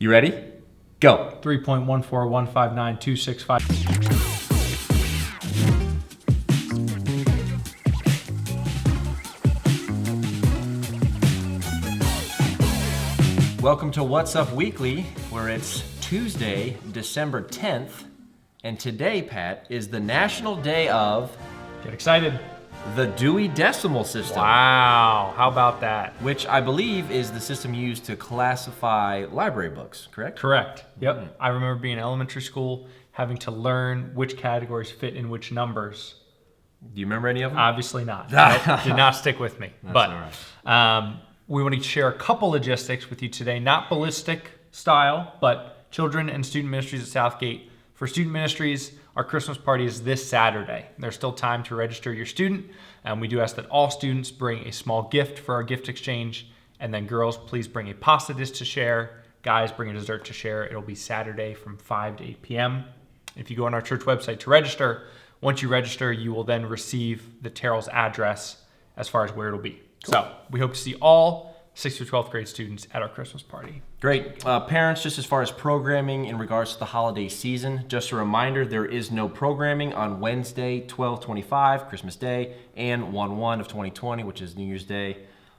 You ready? Go. 3.14159265. Welcome to What's Up Weekly, where it's Tuesday, December 10th, and today, Pat, is the National Day of... Get excited. The Dewey Decimal System. Wow, how about that? Which I believe is the system used to classify library books, correct? Correct. Yep. I remember being in elementary school, having to learn which categories fit in which numbers. Do you remember any of them? Obviously not. That did not stick with me. That's but all right. We want to share a couple logistics with you today, not ballistic style, but children and student ministries at Southgate. For student ministries, our Christmas party is this Saturday. There's still time to register your student, and we do ask that all students bring a small gift for our gift exchange, and then girls, please bring a pasta dish to share. Guys, bring a dessert to share. It'll be Saturday from 5 to 8 p.m. If you go on our church website to register, once you register, you will then receive the Terrell's address as far as where it'll be. Cool. So we hope to see all 6th through 12th grade students at our Christmas party. Great. Parents, just as far as programming in regards to the holiday season, just a reminder, there is no programming on Wednesday, 12/25, Christmas Day, and 1/1 of 2020, which is New Year's Day.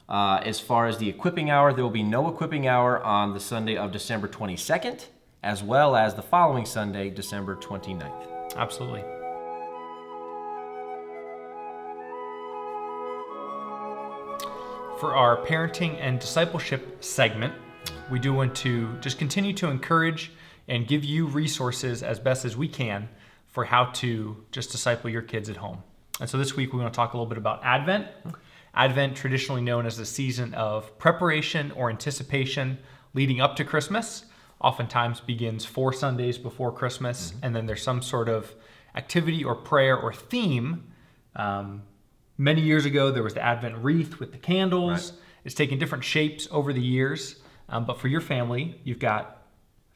As far as the equipping hour, there will be no equipping hour on the Sunday of December 22nd, as well as the following Sunday, December 29th. Absolutely. For our parenting and discipleship segment, we do want to just continue to encourage and give you resources as best as we can for how to just disciple your kids at home. And so this week we want to talk a little bit about Advent. Advent, traditionally known as the season of preparation or anticipation leading up to Christmas, oftentimes begins 4 Sundays before Christmas, and then there's some sort of activity or prayer or theme. Many years ago, there was the Advent wreath with the candles. Right. It's taken different shapes over the years. But for your family, you've got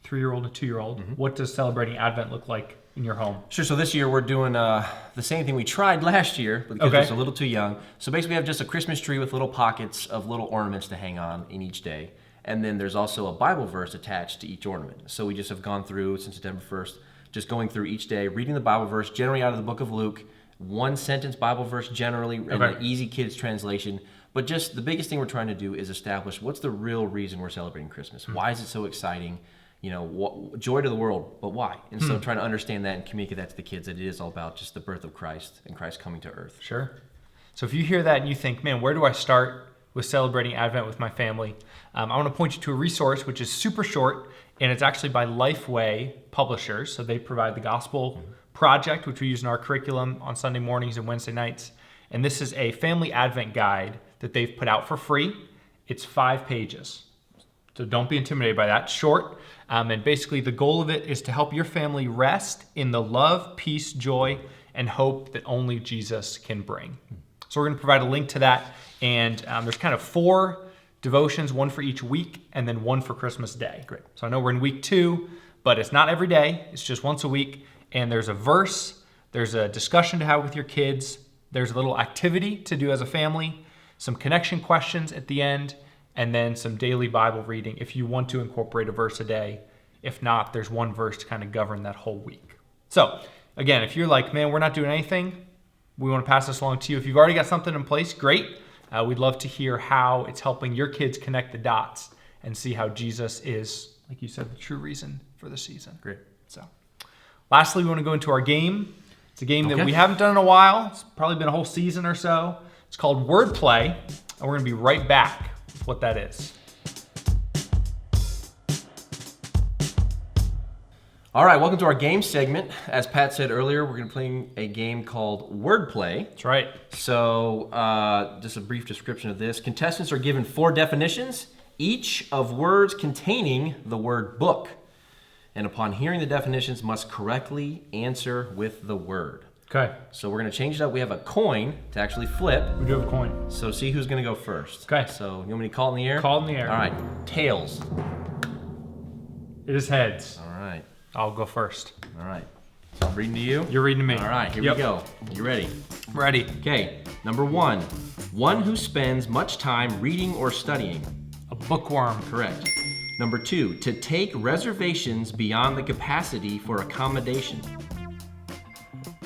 3-year-old and 2-year-old. Mm-hmm. What does celebrating Advent look like in your home? Sure. So this year we're doing the same thing we tried last year, but because it's a little too young. So basically we have just a Christmas tree with little pockets of little ornaments to hang on in each day. And then there's also a Bible verse attached to each ornament. So we just have gone through, since September 1st, just going through each day, reading the Bible verse, generally out of the book of Luke, 1-sentence Bible verse generally, and an easy kids translation. But just the biggest thing we're trying to do is establish what's the real reason we're celebrating Christmas. Mm-hmm. Why is it so exciting? You know, joy to the world, but why? And so trying to understand that and communicate that to the kids, that it is all about just the birth of Christ and Christ coming to earth. Sure. So if you hear that and you think, man, where do I start with celebrating Advent with my family? I want to point you to a resource which is super short, and it's actually by LifeWay publishers. So they provide the Gospel Project, which we use in our curriculum on Sunday mornings and Wednesday nights. And this is a family Advent guide that they've put out for free. It's 5 pages. So don't be intimidated by that. It's short. And basically the goal of it is to help your family rest in the love, peace, joy, and hope that only Jesus can bring. So we're going to provide a link to that. And there's kind of 4 devotions, 1 for each week, and then 1 for Christmas Day. Great. So I know we're in week 2, but it's not every day. It's just once a week. And there's a verse, there's a discussion to have with your kids, there's a little activity to do as a family, some connection questions at the end, and then some daily Bible reading if you want to incorporate a verse a day. If not, there's 1 verse to kind of govern that whole week. So again, if you're like, man, we're not doing anything, we want to pass this along to you. If you've already got something in place, great. We'd love to hear how it's helping your kids connect the dots and see how Jesus is, like you said, the true reason for the season. Great. So lastly, we want to go into our game. It's a game that we haven't done in a while. It's probably been a whole season or so. It's called Wordplay, and we're going to be right back with what that is. All right, welcome to our game segment. As Pat said earlier, we're going to be playing a game called Wordplay. That's right. So just a brief description of this. Contestants are given 4 definitions, each of words containing the word book. And upon hearing the definitions, must correctly answer with the word. Okay. So we're going to change it up. We have a coin to actually flip. We do have a coin. So see who's going to go first. Okay. So you want me to call it in the air? Call it in the air. All right. Tails. It is heads. All right. I'll go first. All right. So I'm reading to you. You're reading to me. All right. Here we go. You ready? Ready. Okay. Number 1. One who spends much time reading or studying. A bookworm. Correct. Number 2, to take reservations beyond the capacity for accommodation.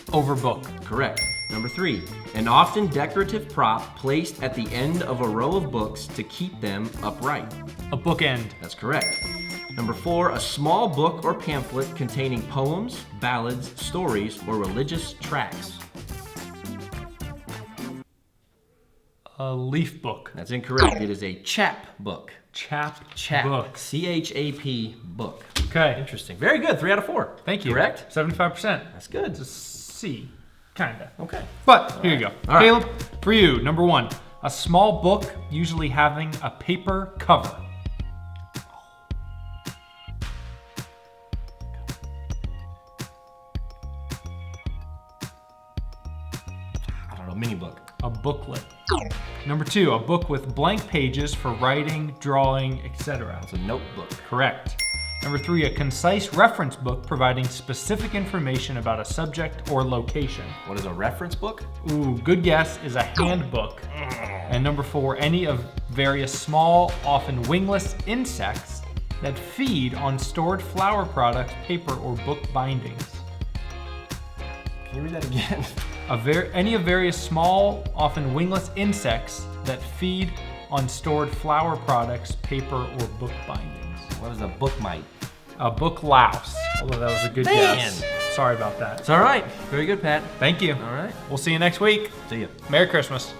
Overbook. Correct. Number 3, an often decorative prop placed at the end of a row of books to keep them upright. A bookend. That's correct. Number 4, a small book or pamphlet containing poems, ballads, stories, or religious tracts. A leaf book. That's incorrect. It is a chap book. Chap Book. C-H-A-P book. Okay. Interesting. Very good. 3 out of 4. Thank you. Correct? 75%. That's good. It's a C. Kinda. Okay. But here you go. All right. Caleb, for you, number 1, a small book usually having a paper cover. I don't know. Mini book. A booklet. Number 2, a book with blank pages for writing, drawing, etc. It's a notebook. Correct. Number 3, a concise reference book providing specific information about a subject or location. What is a reference book? Ooh, good guess, is a handbook. And number 4, any of various small, often wingless insects that feed on stored flower products, paper, or book bindings. Can you read that again? Any of various small, often wingless insects that feed on stored flower products, paper, or book bindings. What is a book mite? A book louse. Although that was a good guess. Sorry about that. It's all right. Very good, Pat. Thank you. All right. We'll see you next week. See ya. Merry Christmas.